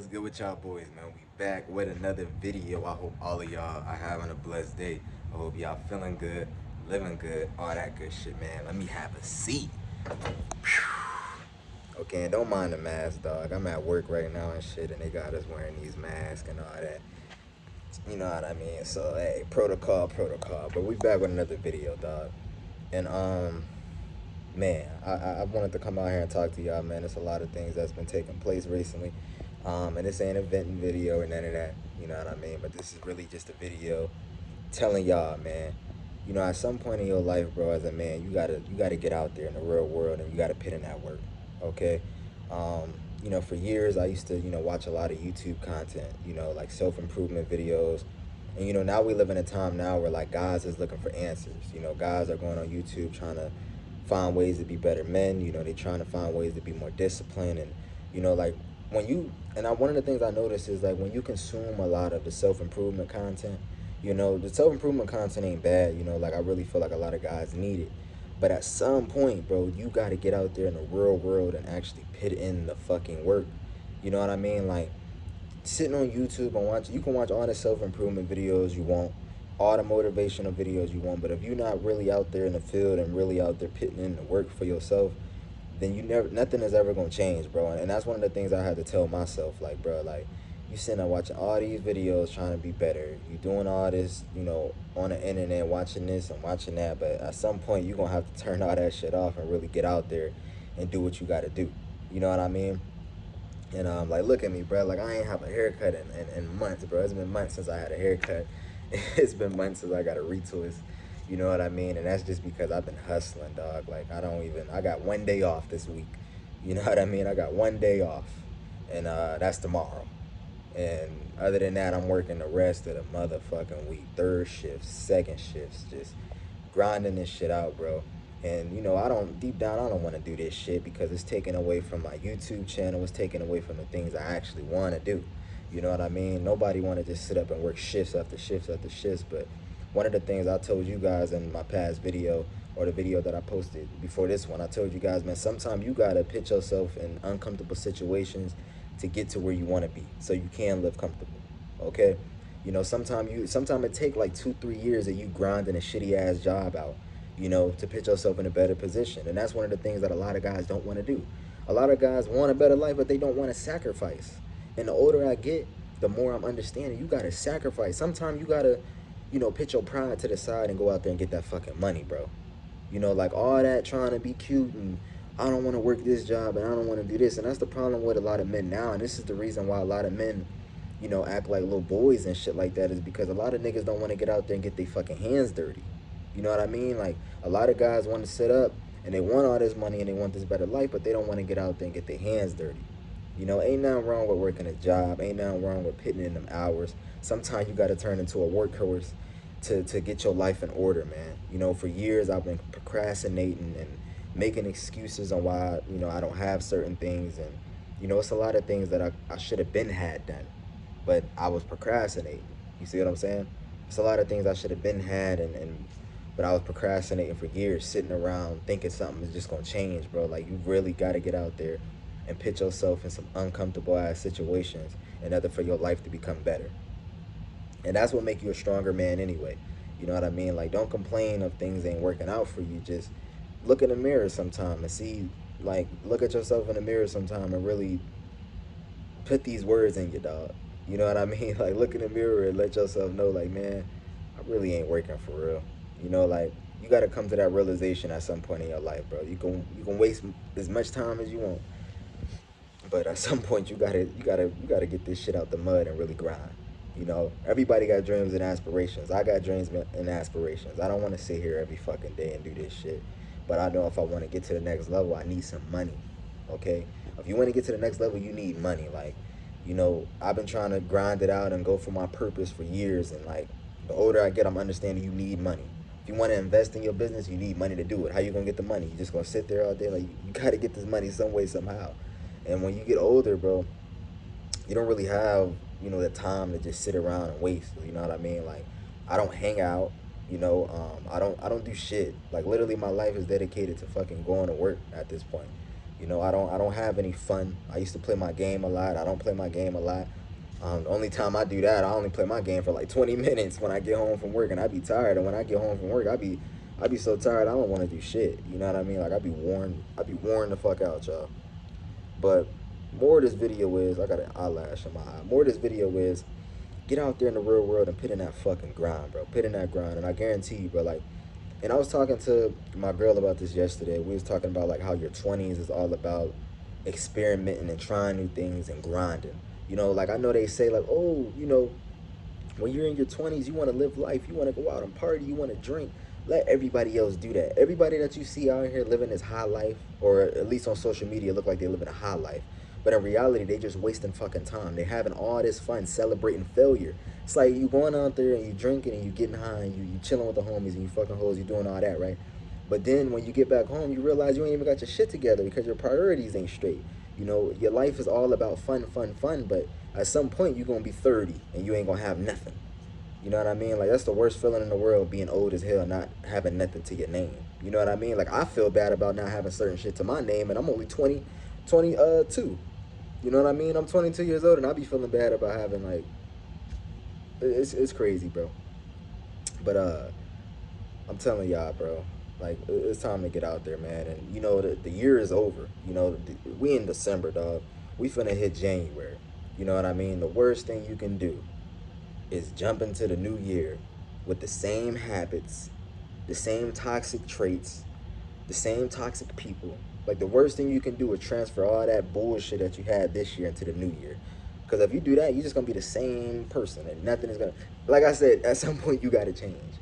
what's good with y'all boys, man? We back with another video. I hope all of y'all are having a blessed day. I hope y'all feeling good, living good, all that good shit, man. Let me have a seat. Okay, and don't mind the mask, dog. I'm at work right now and shit, and they got us wearing these masks and all that. You know what I mean? So, hey, protocol. But we back with another video, dog. And, man, I wanted to come out here and talk to y'all, man. There's a lot of things that's been taking place recently. And this ain't a venting video or none of that, you know what I mean? But this is really just a video telling y'all, man, you know, at some point in your life, bro, as a man, you gotta get out there in the real world and you gotta put in that work, okay? You know, for years I used to, watch a lot of YouTube content, like self-improvement videos. And now we live in a time now where like guys is looking for answers. Guys are going on YouTube trying to find ways to be better men. They trying to find ways to be more disciplined. And like when you one of the things I notice is like when you consume a lot of the self-improvement content, the self-improvement content ain't bad. Like I really feel like a lot of guys need it. But at some point, bro, you got to get out there in the real world and actually put in the fucking work. You know what I mean? Like sitting on YouTube and you can watch all the self-improvement videos you want, all the motivational videos you want, but if you're not really out there in the field and really out there putting in the work for yourself, then nothing is ever gonna change, bro. And that's one of the things I had to tell myself, like, bro, like, you sitting there watching all these videos trying to be better, you doing all this, on the internet, watching this and watching that, but at some point you're gonna have to turn all that shit off and really get out there and do what you gotta do. You know what I mean? And like, look at me, bro. Like, I ain't have a haircut in months, bro. It's been months since I had a haircut. It's been months since I got a retwist. You know what I mean? And that's just because I've been hustling, dog. Like, I got one day off this week. You know what I mean? I got one day off. And that's tomorrow. And other than that, I'm working the rest of the motherfucking week. Third shifts, second shifts, just grinding this shit out, bro. And deep down, I don't want to do this shit because it's taken away from my YouTube channel. It's taken away from the things I actually want to do. You know what I mean? Nobody want to just sit up and work shifts after shifts after shifts. But one of the things I told you guys in my past video, or the video that I posted before this one, I told you guys, man, sometimes you got to put yourself in uncomfortable situations to get to where you want to be so you can live comfortable, okay? Sometimes it take like 2-3 years of you grinding a shitty ass job out, to put yourself in a better position. And that's one of the things that a lot of guys don't want to do. A lot of guys want a better life, but they don't want to sacrifice. And the older I get, the more I'm understanding you got to sacrifice. Sometimes you got to, put your pride to the side and go out there and get that fucking money, bro. Like all that trying to be cute and I don't want to work this job and I don't want to do this. And that's the problem with a lot of men now. And this is the reason why a lot of men, act like little boys and shit like that, is because a lot of niggas don't want to get out there and get their fucking hands dirty. You know what I mean? Like, a lot of guys want to sit up and they want all this money and they want this better life, but they don't want to get out there and get their hands dirty. Ain't nothing wrong with working a job. Ain't nothing wrong with putting in them hours. Sometimes you got to turn into a workhorse to get your life in order, man. For years I've been procrastinating and making excuses on why, I don't have certain things. And, it's a lot of things that I should have been had done, but I was procrastinating. You see what I'm saying? It's a lot of things I should have been had but I was procrastinating for years, sitting around thinking something is just gonna change, bro. Like, you really gotta get out there and put yourself in some uncomfortable ass situations in order for your life to become better. And that's what make you a stronger man anyway. You know what I mean? Like, don't complain if things ain't working out for you. Just look in the mirror sometime and see, like, look at yourself in the mirror sometime and really put these words in your dog. You know what I mean? Like, look in the mirror and let yourself know, like, man, I really ain't working for real. Like, you got to come to that realization at some point in your life, bro. You can waste as much time as you want, but at some point you gotta get this shit out the mud and really grind. Everybody got dreams and aspirations. I got dreams and aspirations. I don't want to sit here every fucking day and do this shit, but I know if I want to get to the next level, I need some money. Okay, if you want to get to the next level, you need money. Like, I've been trying to grind it out and go for my purpose for years, and like, the older I get, I'm understanding you need money. If you want to invest in your business, you need money to do it. How you gonna get the money? You just gonna sit there all day? Like, you gotta get this money some way, somehow. And when you get older, bro, you don't really have, the time to just sit around and waste. You know what I mean? Like, I don't hang out. I don't do shit. Like, literally, my life is dedicated to fucking going to work at this point. You know, I don't have any fun. I used to play my game a lot. I don't play my game a lot. The only time I do that, I only play my game for like 20 minutes when I get home from work, and I be tired. And when I get home from work, I be so tired I don't want to do shit. You know what I mean? Like I be worn the fuck out, y'all. But more of this video is, I got an eyelash in my eye. More of this video is, get out there in the real world and put in that fucking grind, bro. Put in that grind, and I guarantee you, bro, like, and I was talking to my girl about this yesterday. We was talking about like how your 20s is all about experimenting and trying new things and grinding. You know, like I know they say like, oh, you know, when you're in your 20s, you want to live life, you want to go out and party, you want to drink. Let everybody else do that. Everybody that you see out here living this high life, or at least on social media, look like they live in a high life. But in reality, they just wasting fucking time. They having all this fun celebrating failure. It's like you going out there and you drinking and you getting high and you chilling with the homies and you fucking hoes, you doing all that, right? But then when you get back home, you realize you ain't even got your shit together because your priorities ain't straight. You know, your life is all about fun, fun, fun. But at some point, you're going to be 30 and you ain't going to have nothing. You know what I mean? Like, that's the worst feeling in the world, being old as hell, not having nothing to your name. You know what I mean? Like, I feel bad about not having certain shit to my name, and I'm only 22. You know what I mean? I'm 22 years old, and I be feeling bad about having, like, it's crazy, bro. But, I'm telling y'all, bro, like, it's time to get out there, man. And, you know, the year is over. You know, we in December, dog. We finna hit January. You know what I mean? The worst thing you can do is jump into the new year with the same habits, the same toxic traits, the same toxic people. Like, the worst thing you can do is transfer all that bullshit that you had this year into the new year. Because if you do that, you're just going to be the same person, and nothing is going to... Like I said, at some point, you got to change.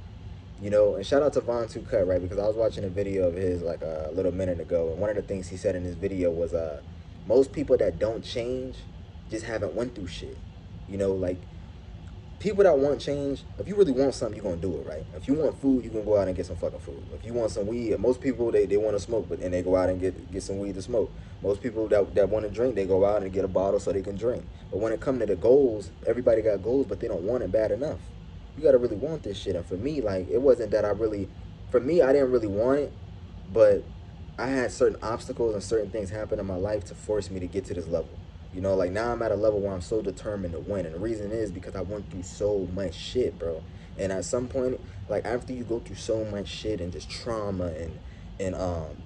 You know, and shout out to Von 2 Cut, right? Because I was watching a video of his, like, a little minute ago, and one of the things he said in his video was, most people that don't change just haven't went through shit. You know, like, people that want change, if you really want something, you're going to do it, right? If you want food, you can go out and get some fucking food. If you want some weed, most people, they want to smoke, and they go out and get some weed to smoke. Most people that want to drink, they go out and get a bottle so they can drink. But when it comes to the goals, everybody got goals, but they don't want it bad enough. You got to really want this shit. And for me, like, it wasn't that for me, I didn't really want it, but I had certain obstacles and certain things happen in my life to force me to get to this level. You know, like, now I'm at a level where I'm so determined to win. And the reason is because I went through so much shit, bro. And at some point, like, after you go through so much shit and just trauma and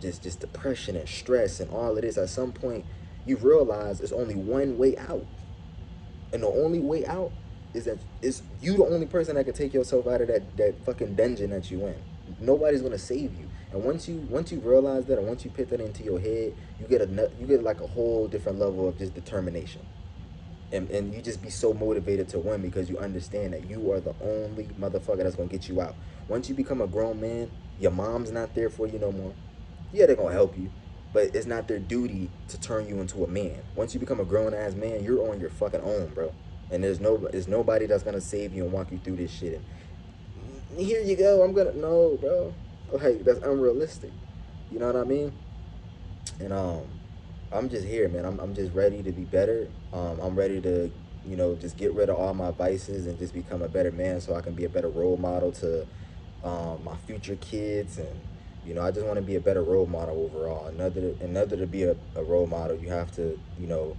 just depression and stress and all of this, at some point, you realize there's only one way out. And the only way out is that it's you the only person that can take yourself out of that fucking dungeon that you in. Nobody's going to save you. And once you realize that, and once you put that into your head, you get like a whole different level of just determination, and you just be so motivated to win because you understand that you are the only motherfucker that's gonna get you out. Once you become a grown man, your mom's not there for you no more. Yeah, they're gonna help you, but it's not their duty to turn you into a man. Once you become a grown ass man, you're on your fucking own, bro. And there's nobody that's gonna save you and walk you through this shit. And here you go. No, bro. Like, that's unrealistic. You know what I mean? And I'm just here, man. I'm just ready to be better. I'm ready to, you know, just get rid of all my vices and just become a better man so I can be a better role model to my future kids. And, you know, I just want to be a better role model overall. Another to be a role model, you have to, you know,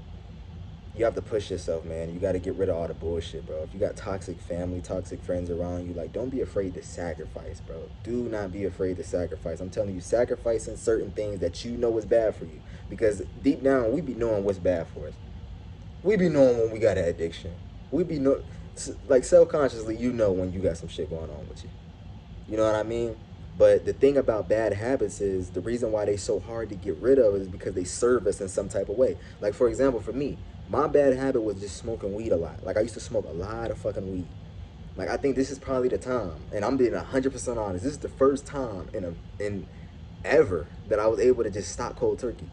you have to push yourself, man. You got to get rid of all the bullshit, bro. If you got toxic family, toxic friends around you, like, don't be afraid to sacrifice, bro. Do not be afraid to sacrifice. I'm telling you, sacrificing certain things that you know is bad for you. Because deep down, we be knowing what's bad for us. We be knowing when we got an addiction. We be like, self-consciously, you know when you got some shit going on with you. You know what I mean? But the thing about bad habits is the reason why they so hard to get rid of is because they serve us in some type of way. Like, for example, for me, my bad habit was just smoking weed a lot. Like, I used to smoke a lot of fucking weed. Like, I think this is probably the time, and I'm being 100% honest, this is the first time in ever that I was able to just stop cold turkey.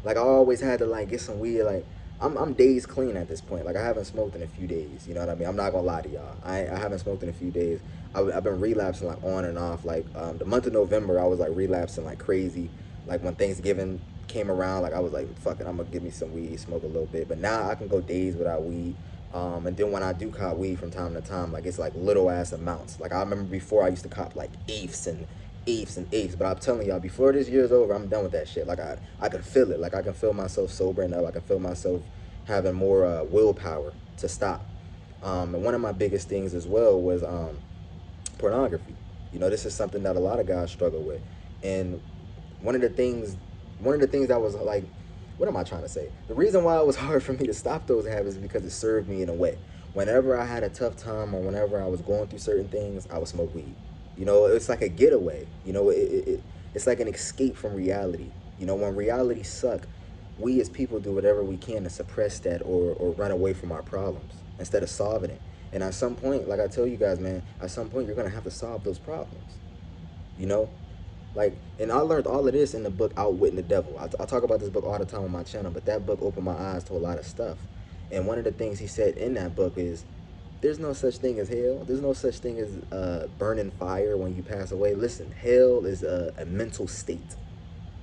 Like, I always had to, like, get some weed. Like, I'm days clean at this point. Like, I haven't smoked in a few days. You know what I mean? I'm not gonna lie to y'all. I haven't smoked in a few days. I've been relapsing, like, on and off. Like, the month of November, I was, like, relapsing like crazy. Like, when Thanksgiving came around, like, I was like, fuck it, I'm gonna give me some weed, smoke a little bit. But now I can go days without weed. And then when I do cop weed from time to time, like, it's like little ass amounts. Like, I remember before I used to cop like eighths and eighths and eighths. But I'm telling y'all, before this year's over, I'm done with that shit. Like I can feel it. Like I can feel myself sobering up. I can feel myself having more willpower to stop. And one of my biggest things as well was pornography. You know, this is something that a lot of guys struggle with. And one of the things, that was like, what am I trying to say? The reason why it was hard for me to stop those habits is because it served me in a way. Whenever I had a tough time or whenever I was going through certain things, I would smoke weed. You know, it's like a getaway. You know, it's like an escape from reality. You know, when reality suck, we as people do whatever we can to suppress that or run away from our problems instead of solving it. And at some point, like I tell you guys, man, at some point you're gonna have to solve those problems. You know, like, and I learned all of this in the book Outwitting the Devil. I talk about this book all the time on my channel, but that book opened my eyes to a lot of stuff. And one of the things he said in that book is, there's no such thing as hell. There's no such thing as burning fire when you pass away. Listen, hell is a mental state,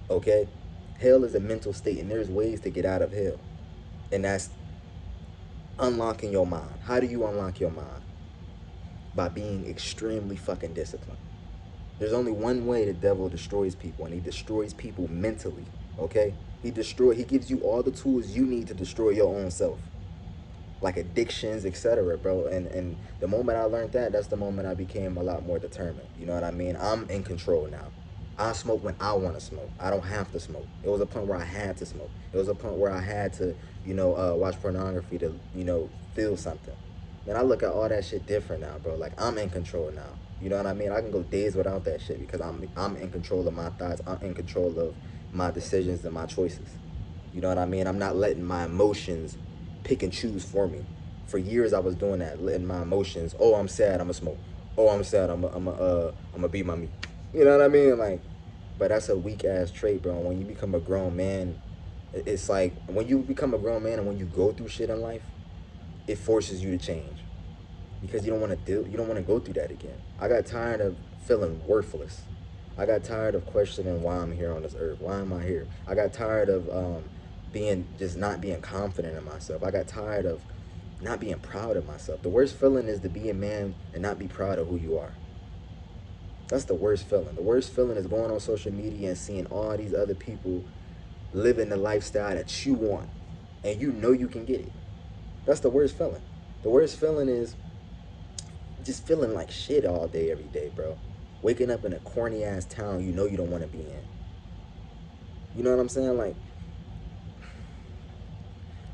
okay? Hell is a mental state, and there's ways to get out of hell. And that's unlocking your mind. How do you unlock your mind? By being extremely fucking disciplined. There's only one way the devil destroys people, and he destroys people mentally, okay? He gives you all the tools you need to destroy your own self, like addictions, etc., bro. And the moment I learned that, that's the moment I became a lot more determined. You know what I mean? I'm in control now. I smoke when I want to smoke. I don't have to smoke. It was a point where I had to smoke. It was a point where I had to, watch pornography to, feel something. Then I look at all that shit different now, bro. Like, I'm in control now. You know what I mean? I can go days without that shit because I'm in control of my thoughts. I'm in control of my decisions and my choices. You know what I mean? I'm not letting my emotions pick and choose for me. For years I was doing that, letting my emotions, oh, I'm sad, I'm gonna smoke. Oh, I'm sad, I'm gonna beat my meat. You know what I mean? Like, but that's a weak ass trait, bro. When you become a grown man, it's like when you become a grown man and when you go through shit in life, it forces you to change because you don't want to go through that again. I got tired of feeling worthless. I got tired of questioning why I'm here on this earth. Why am I here? I got tired of not being confident in myself. I got tired of not being proud of myself. The worst feeling is to be a man and not be proud of who you are. That's the worst feeling. The worst feeling is going on social media and seeing all these other people living the lifestyle that you want and you know you can get it. That's the worst feeling. The worst feeling is just feeling like shit all day, every day, bro. Waking up in a corny ass town you know you don't want to be in. You know what I'm saying? Like,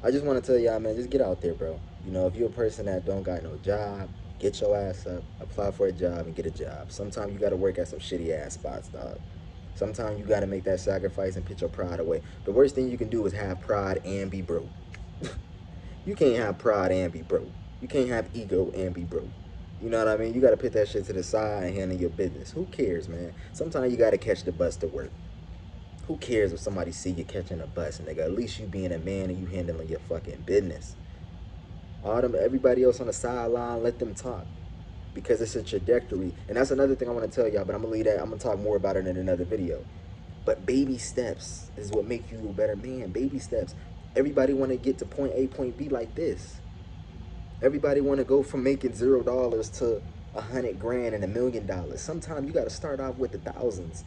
I just want to tell y'all, man, just get out there, bro. You know, if you're a person that don't got no job, get your ass up, apply for a job, and get a job. Sometimes you got to work at some shitty ass spots, dog. Sometimes you got to make that sacrifice and put your pride away. The worst thing you can do is have pride and be broke. You can't have pride and be broke. You can't have ego and be broke. You know what I mean? You got to put that shit to the side and handle your business. Who cares, man? Sometimes you got to catch the bus to work. Who cares if somebody see you catching a bus, nigga? At least you being a man and you handling your fucking business. Everybody else on the sideline, let them talk. Because it's a trajectory. And that's another thing I want to tell y'all, but I'm going to leave that. I'm going to talk more about it in another video. But baby steps is what make you a better man. Baby steps. Everybody want to get to point A, point B like this. Everybody want to go from making $0 to $100 grand and $1 million. Sometimes you got to start off with the thousands.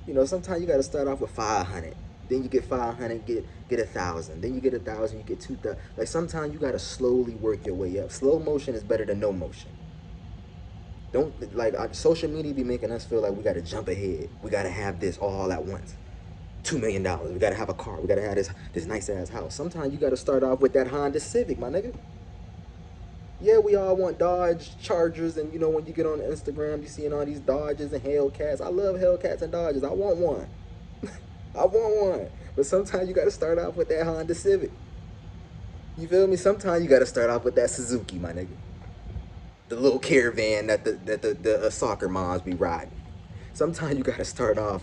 You know, sometimes you got to start off with 500. Then you get 500, get 1,000. Then you get 1,000, you get 2,000. Like, sometimes you got to slowly work your way up. Slow motion is better than no motion. Don't, social media be making us feel like we got to jump ahead. We got to have this all at once. $2 million. We got to have a car. We got to have this nice ass house. Sometimes you got to start off with that Honda Civic, my nigga. Yeah, we all want Dodge Chargers, and you know, when you get on Instagram, you seeing all these Dodges and Hellcats. I love Hellcats and Dodges. I want one. I want one. But sometimes you got to start off with that Honda Civic. You feel me? Sometimes you got to start off with that Suzuki, my nigga. The little caravan that the soccer moms be riding. Sometimes you got to start off.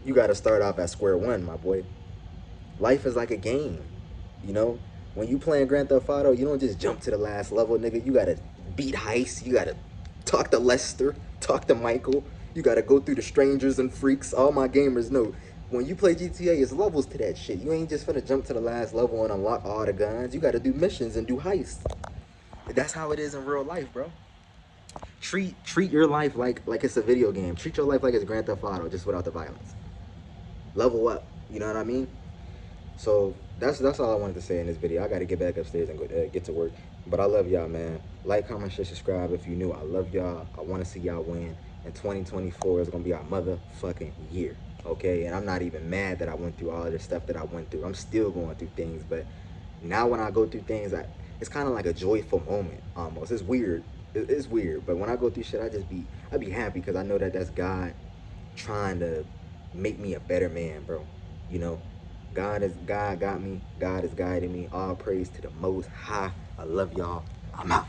You got to start off at square one, my boy. Life is like a game, you know. When you playing Grand Theft Auto, you don't just jump to the last level, nigga. You gotta beat Heist. You gotta talk to Lester, talk to Michael. You gotta go through the strangers and freaks. All my gamers know, when you play GTA, it's levels to that shit. You ain't just finna jump to the last level and unlock all the guns. You gotta do missions and do heists. That's how it is in real life, bro. Treat your life like it's a video game. Treat your life like it's Grand Theft Auto, just without the violence. Level up. You know what I mean? So that's all I wanted to say in this video. I got to get back upstairs and go get to work. But I love y'all, man. Like, comment, share, subscribe if you new. I love y'all. I want to see y'all win. And 2024 is going to be our motherfucking year. Okay? And I'm not even mad that I went through all of this stuff that I went through. I'm still going through things. But now when I go through things, it's kind of like a joyful moment almost. It's weird. It's weird. But when I go through shit, I be happy because I know that that's God trying to make me a better man, bro. You know? God got me. God is guiding me. All praise to the Most High. I love y'all. I'm out.